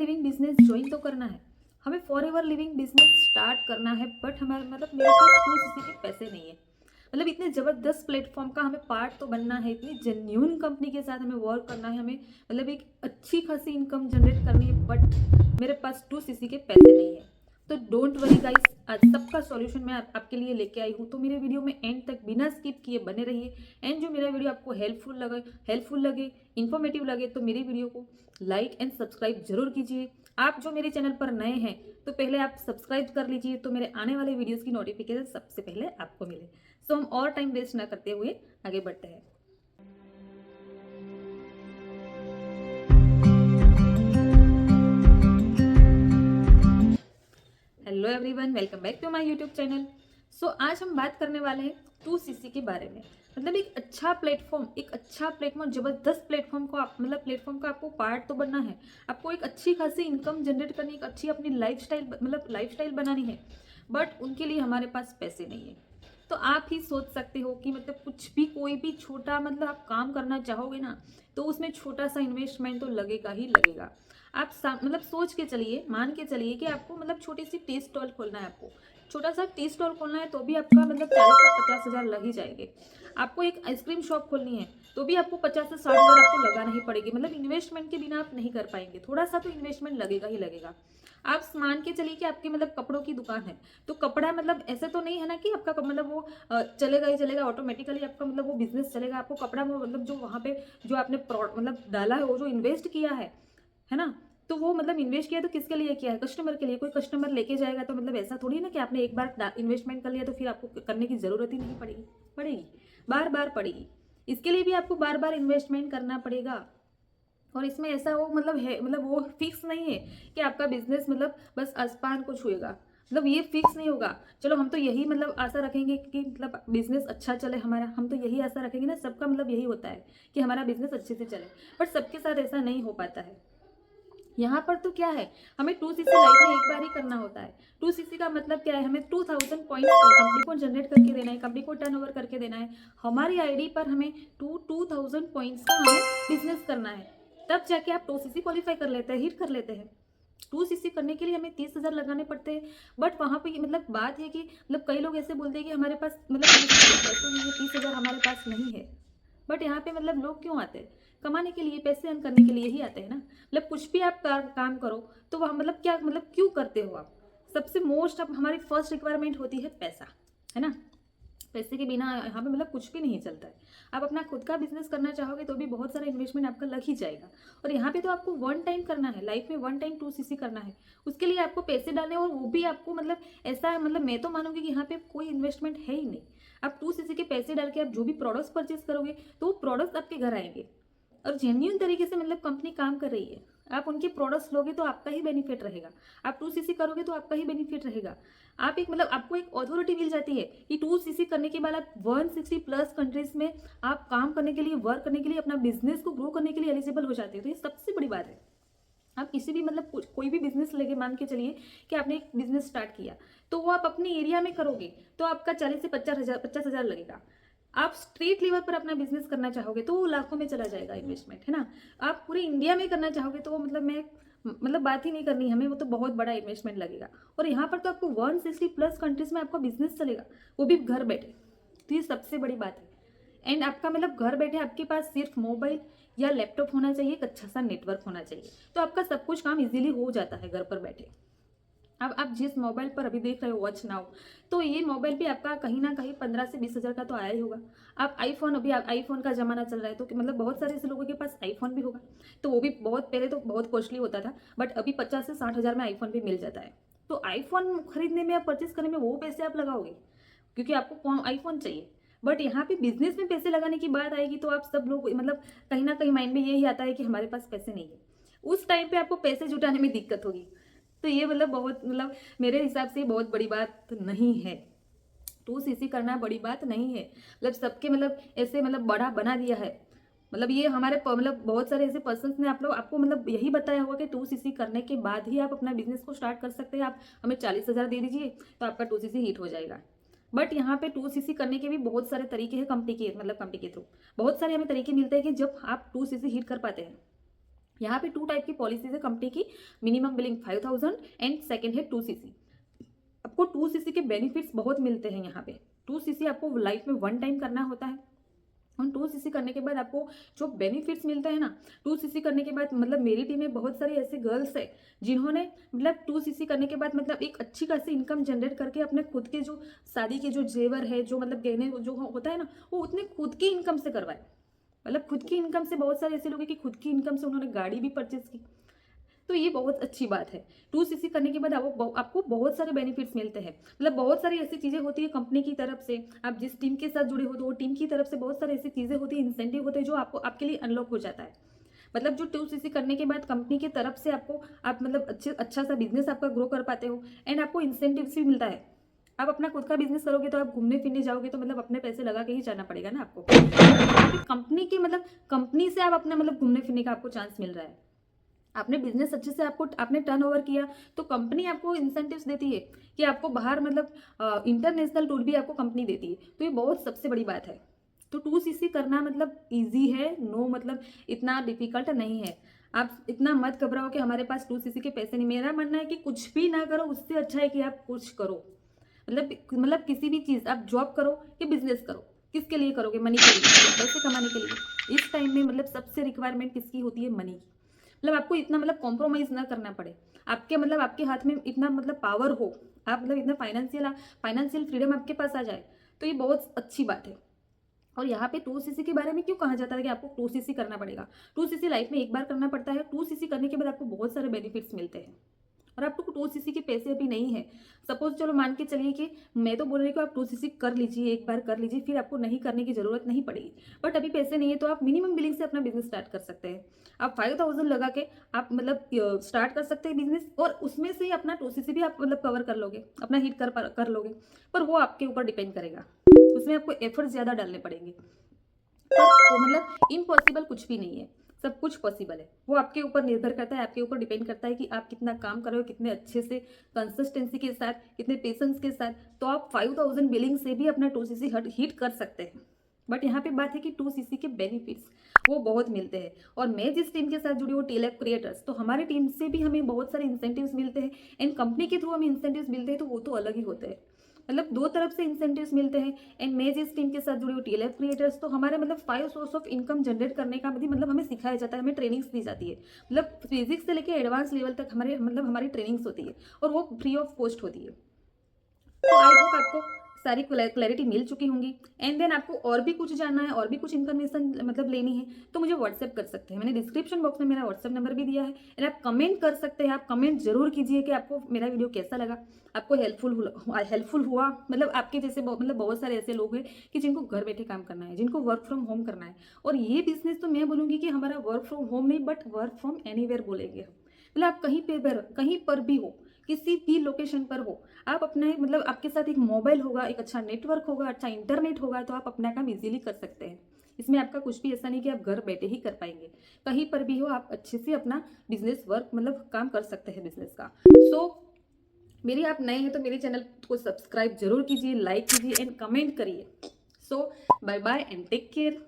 Living business join तो करना है, हमें for ever living business start करना है, बट हमारे मतलब मेरे पास 2cc के पैसे नहीं है। मतलब इतने ज़बरदस्त प्लेटफॉर्म का हमें पार्ट तो बनना है, इतनी जेन्यून कंपनी के साथ हमें वर्क करना है, हमें मतलब एक अच्छी खासी इनकम जनरेट करनी है, बट मेरे पास 2cc के पैसे नहीं है। तो डोंट वरी गाइस, आज सबका सॉल्यूशन मैं आपके लिए लेके आई हूँ। तो मेरे वीडियो में एंड तक बिना स्किप किए बने रहिए। एंड जो मेरा वीडियो आपको हेल्पफुल लगे, इन्फॉर्मेटिव लगे तो मेरी वीडियो को लाइक एंड सब्सक्राइब जरूर कीजिए। आप जो मेरे चैनल पर नए हैं तो पहले आप सब्सक्राइब कर लीजिए, तो मेरे आने वाले वीडियोस की नोटिफिकेशन सबसे पहले आपको मिले। सो हम और टाइम वेस्ट ना करते हुए आगे बढ़ते हैं। Hello everyone, welcome back to my YouTube channel. So आज हम बात करने वाले हैं 2cc के बारे में। मतलब एक अच्छा प्लेटफॉर्म, जबरदस्त प्लेटफॉर्म को आप मतलब प्लेटफॉर्म का आपको पार्ट तो बनना है। आपको एक अच्छी खासी इनकम जनरेट करनी, एक अच्छी अपनी लाइफस्टाइल बनानी है, बट उनके लिए हमारे पास पैसे नहीं है। तो आप ही सोच सकते हो कि मतलब कुछ भी, कोई भी छोटा मतलब आप काम करना चाहोगे ना, तो उसमें छोटा सा इन्वेस्टमेंट तो लगेगा ही लगेगा। आप मतलब सोच के चलिए, मान के चलिए कि आपको मतलब छोटी सी टी स्टॉल खोलना है, आपको छोटा सा टी स्टॉल खोलना है तो भी आपका मतलब 40 से 50 हज़ार लग ही जाएंगे। आपको एक आइसक्रीम शॉप खोलनी है तो भी आपको 50 से 60 हज़ार आपको लगाना ही पड़ेगी। मतलब इन्वेस्टमेंट के बिना आप नहीं कर पाएंगे, थोड़ा सा तो इन्वेस्टमेंट लगेगा ही लगेगा। आप मान के चलिए कि आपकी मतलब कपड़ों की दुकान है, तो कपड़ा मतलब ऐसे तो नहीं है ना कि आपका मतलब वो चलेगा ही चलेगा, ऑटोमेटिकली आपका मतलब वो बिजनेस चलेगा। आपको कपड़ा वो मतलब जो वहाँ पे जो आपने मतलब डाला है, वो जो इन्वेस्ट किया है ना, तो वो मतलब इन्वेस्ट किया तो किसके लिए किया है? कस्टमर के लिए। कोई कस्टमर लेके जाएगा तो मतलब ऐसा थोड़ी ना कि आपने एक बार इन्वेस्टमेंट कर लिया तो फिर आपको करने की जरूरत ही नहीं पड़ेगी। पड़ेगी, बार बार पड़ेगी। इसके लिए भी आपको बार बार इन्वेस्टमेंट करना पड़ेगा। और इसमें ऐसा वो मतलब है, मतलब वो फिक्स नहीं है कि आपका बिजनेस मतलब बस आसमान को छुएगा। मतलब ये फिक्स नहीं होगा। चलो हम तो यही मतलब आशा रखेंगे कि मतलब बिजनेस अच्छा चले हमारा, हम तो यही आशा रखेंगे ना। सबका मतलब यही होता है कि हमारा बिजनेस अच्छे से चले, बट सबके साथ ऐसा नहीं हो पाता है। यहाँ पर तो क्या है, हमें 2cc लाइफ में एक बार ही करना होता है। 2cc का मतलब क्या है, हमें 2000 पॉइंट्स कंपनी को जनरेट करके देना है, कंपनी को टर्नओवर करके देना है। हमारी आईडी पर हमें 2000 पॉइंट्स का हमें बिजनेस करना है, तब जाके आप 2cc क्वालिफाई कर लेते हैं, हिट कर लेते हैं। 2cc करने के लिए हमें 30 हज़ार लगाने पड़ते हैं। बट वहाँ पे मतलब बात है कि मतलब कई लोग ऐसे बोलते हैं कि हमारे पास मतलब 2cc के पैसे नहीं है, 30 हज़ार हमारे पास नहीं है। बट यहाँ पे मतलब लोग क्यों आते हैं? कमाने के लिए, पैसे अर्न करने के लिए ही आते हैं ना। मतलब कुछ भी आप काम करो तो वह मतलब क्या मतलब क्यों करते हो आप? सबसे मोस्ट अब हमारी फर्स्ट रिक्वायरमेंट होती है पैसा, है ना। पैसे के बिना यहाँ पे मतलब कुछ भी नहीं चलता है। आप अपना खुद का बिजनेस करना चाहोगे तो भी बहुत सारा इन्वेस्टमेंट आपका लग ही जाएगा। और यहाँ पे तो आपको वन टाइम करना है, लाइफ में वन टाइम 2cc करना है। उसके लिए आपको पैसे डालने, और वो भी आपको मतलब ऐसा मतलब मैं तो मानूंगी कि यहाँ पे कोई इन्वेस्टमेंट है ही नहीं। आप 2cc के पैसे डाल के आप जो भी प्रोडक्ट्स परचेज करोगे तो वो प्रोडक्ट्स आपके घर आएंगे, और जेन्यून तरीके से मतलब कंपनी काम कर रही है। आप उनके प्रोडक्ट्स लोगे तो आपका ही बेनिफिट रहेगा। आप 2cc करोगे तो आपका ही बेनिफिट रहेगा। आप एक मतलब आपको एक अथॉरिटी मिल जाती है कि 2cc करने के बाद आप 160+ कंट्रीज में आप काम करने के लिए, वर्क करने के लिए, अपना बिजनेस को ग्रो करने के लिए एलिजिबल हो जाते हैं। तो ये सबसे बड़ी बात है। आप किसी भी मतलब कोई भी बिजनेस लेके मान के चलिए कि आपने एक बिजनेस स्टार्ट किया, तो वो आप अपने एरिया में करोगे तो आपका 40 से 50 हज़ार लगेगा। आप स्ट्रीट लेवल पर अपना बिजनेस करना चाहोगे तो वो लाखों में चला जाएगा इन्वेस्टमेंट, है ना। आप पूरे इंडिया में करना चाहोगे तो वो मतलब मैं मतलब बात ही नहीं करनी हमें, वो तो बहुत बड़ा इन्वेस्टमेंट लगेगा। और यहाँ पर तो आपको 160+ कंट्रीज में आपका बिजनेस चलेगा, वो भी घर बैठे। तो ये सबसे बड़ी बात है। एंड आपका मतलब घर बैठे आपके पास सिर्फ मोबाइल या लैपटॉप होना चाहिए, एक अच्छा सा नेटवर्क होना चाहिए, तो आपका सब कुछ काम इजीली हो जाता है घर पर बैठे। अब आप जिस मोबाइल पर अभी देख रहे हो वॉच नाउ, तो ये मोबाइल भी आपका कहीं ना कहीं 15 से 20 हज़ार का तो आया ही होगा। आप आईफोन, अभी आईफोन का जमाना चल रहा है, तो मतलब बहुत सारे ऐसे लोगों के पास आईफोन भी होगा। तो वो भी बहुत पहले तो बहुत कॉस्टली होता था, बट अभी 50 से 60 हज़ार में आईफोन भी मिल जाता है। तो आईफोन खरीदने में, आप परचेस करने में वो पैसे आप लगाओगे क्योंकि आपको आईफोन चाहिए। बट यहाँ पे बिजनेस में पैसे लगाने की बात आएगी तो आप सब लोग मतलब कहीं ना कहीं माइंड में यही आता है कि हमारे पास पैसे नहीं है। उस टाइम पे आपको पैसे जुटाने में दिक्कत होगी। तो ये मतलब बहुत मतलब मेरे हिसाब से बहुत बड़ी बात नहीं है। 2cc करना बड़ी बात नहीं है। मतलब सबके मतलब ऐसे मतलब बड़ा बना दिया है। मतलब ये हमारे मतलब बहुत सारे ऐसे पर्सन ने आप लोग आपको मतलब यही बताया होगा कि 2cc करने के बाद ही आप अपना बिजनेस को स्टार्ट कर सकते हैं। आप हमें 40 हज़ार दे दीजिए तो आपका 2cc हिट हो जाएगा। बट यहाँ पे 2cc करने के भी बहुत सारे तरीके हैं, कंपनी के मतलब कंपनी के थ्रू बहुत सारे हमें तरीके मिलते हैं कि जब आप 2cc हिट कर पाते हैं। यहाँ पे 2 टाइप की पॉलिसीज है कंपनी की, मिनिमम बिलिंग 5000 एंड सेकंड है 2cc। आपको 2cc के बेनिफिट्स बहुत मिलते हैं यहाँ पे। 2cc आपको लाइफ में 1 टाइम करना होता है और 2cc करने के बाद आपको जो बेनिफिट्स मिलते हैं ना, 2cc करने के बाद मतलब मेरी टीम में बहुत सारे ऐसे गर्ल्स है जिन्होंने मतलब 2cc करने के बाद मतलब एक अच्छी खासी इनकम जनरेट करके अपने खुद के जो शादी के जो जेवर है, जो मतलब गहने जो होता है ना, वो उतने खुद की इनकम से करवाए। मतलब खुद की इनकम से बहुत सारे ऐसे लोग हैं कि खुद की इनकम से उन्होंने गाड़ी भी परचेज की। तो ये बहुत अच्छी बात है। 2cc करने के बाद आपको बहुत सारे बेनिफिट्स मिलते हैं। मतलब बहुत सारी ऐसी चीज़ें होती है कंपनी की तरफ से, आप जिस टीम के साथ जुड़े हो तो वो टीम की तरफ से बहुत सारी ऐसी चीज़ें होती है, इंसेंटिव होते हैं जो आपको आपके लिए अनलॉक हो जाता है। मतलब जो 2cc करने के बाद कंपनी की तरफ से आपको आप मतलब अच्छा सा बिजनेस आपका ग्रो कर पाते हो एंड आपको इंसेंटिव्स भी मिलता है। आप अपना खुद का बिजनेस करोगे तो आप घूमने फिरने जाओगे तो मतलब अपने पैसे लगा के ही जाना पड़ेगा ना आपको। कंपनी की मतलब कंपनी से आप अपने मतलब घूमने फिरने का आपको चांस मिल रहा है। आपने बिजनेस अच्छे से आपको आपने टर्नओवर किया तो कंपनी आपको इंसेंटिव्स देती है कि आपको बाहर मतलब इंटरनेशनल टूर भी आपको कंपनी देती है। तो ये बहुत सबसे बड़ी बात है। तो 2cc करना मतलब इजी है, नो मतलब इतना डिफिकल्ट नहीं है। आप इतना मत घबराओ कि हमारे पास 2cc के पैसे नहीं। मेरा मानना है कि कुछ भी ना करो उससे अच्छा है कि आप कुछ करो। मतलब किसी भी चीज़ आप जॉब करो कि बिजनेस करो, किसके लिए करोगे? मनी के लिए, पैसे कमाने के लिए। इस टाइम में मतलब सबसे रिक्वायरमेंट किसकी होती है? मनी की। मतलब आपको इतना मतलब कॉम्प्रोमाइज ना करना पड़े, आपके मतलब आपके हाथ में इतना मतलब पावर हो, आप मतलब इतना फाइनेंशियल फ्रीडम आपके पास आ जाए, तो ये बहुत अच्छी बात है। और यहाँ पे 2cc के बारे में क्यों कहा जाता है कि आपको 2cc करना पड़ेगा? 2cc लाइफ में एक बार करना पड़ता है। 2cc करने के बाद आपको बहुत सारे बेनिफिट्स मिलते हैं और आपको 2cc के पैसे अभी नहीं है। सपोज चलो मान के चलिए कि मैं तो बोल रही हूँ कि आप 2cc कर लीजिए, एक बार कर लीजिए, फिर आपको नहीं करने की जरूरत नहीं पड़ेगी। बट अभी पैसे नहीं है तो आप मिनिमम बिलिंग से अपना बिजनेस स्टार्ट कर सकते हैं। आप 5000 लगा के आप मतलब स्टार्ट कर सकते हैं बिजनेस और उसमें से ही अपना 2cc भी आप मतलब कवर कर लोगे, अपना हिट कर लोगे। पर वो आपके ऊपर डिपेंड करेगा, उसमें आपको एफर्ट ज्यादा डालने पड़ेंगे। पर वो मतलब इम्पॉसिबल कुछ भी नहीं है, सब कुछ पॉसिबल है। वो आपके ऊपर निर्भर करता है, आपके ऊपर डिपेंड करता है कि आप कितना काम कर रहे हो, कितने अच्छे से कंसिस्टेंसी के साथ, कितने पेशेंस के साथ। तो आप 5000 बिलिंग से भी अपना 2cc हिट कर सकते हैं। बट यहाँ पे बात है कि 2cc के बेनिफिट्स वो बहुत मिलते हैं। और मैं जिस टीम के साथ जुड़ी हूँ टीएलएफ क्रिएटर्स, तो हमारी टीम से भी हमें बहुत सारे इंसेंटिव्स मिलते हैं एंड कंपनी के थ्रू हमें इंसेंटिव्स मिलते हैं, तो वो तो अलग ही होते हैं। मतलब दो तरफ से इंसेंटिव्स मिलते हैं। एंड मैं जिस टीम के साथ जुड़ी हूँ टीएलएफ क्रिएटर्स, तो हमारे मतलब 5 सोर्स ऑफ इनकम जनरेट करने का भी मतलब हमें सिखाया जाता है, हमें ट्रेनिंग्स दी जाती है। मतलब फिजिक्स से लेकर एडवांस लेवल तक हमारे मतलब हमारी ट्रेनिंग्स होती है और वो फ्री ऑफ कॉस्ट होती है। तो आई होप आपको सारी क्लैरिटी मिल चुकी होंगी। एंड देन आपको और भी कुछ जानना है, और भी कुछ इन्फॉर्मेशन मतलब लेनी है, तो मुझे व्हाट्सएप कर सकते हैं। मैंने डिस्क्रिप्शन बॉक्स में मेरा व्हाट्सएप नंबर भी दिया है। एंड आप कमेंट कर सकते हैं, आप कमेंट जरूर कीजिए कि आपको मेरा वीडियो कैसा लगा, आपको हेल्पफुल हुआ। मतलब आपके जैसे मतलब बहुत सारे ऐसे लोग हैं कि जिनको घर बैठे काम करना है, जिनको वर्क फ्रॉम होम करना है। और ये बिजनेस तो मैं बोलूँगी कि हमारा वर्क फ्रॉम होम नहीं, बट वर्क फ्रॉम एनीवेयर बोलेंगे हम। मतलब आप कहीं पर भी हो, किसी भी लोकेशन पर हो, आप अपने मतलब आपके साथ एक मोबाइल होगा, एक अच्छा नेटवर्क होगा, अच्छा इंटरनेट होगा, तो आप अपना काम इजीली कर सकते हैं। इसमें आपका कुछ भी ऐसा नहीं कि आप घर बैठे ही कर पाएंगे। कहीं पर भी हो आप अच्छे से अपना बिजनेस वर्क मतलब काम कर सकते हैं बिजनेस का। सो मेरी आप नए हैं तो मेरे चैनल को सब्सक्राइब जरूर कीजिए, लाइक कीजिए एंड कमेंट करिए। So bye bye and take care.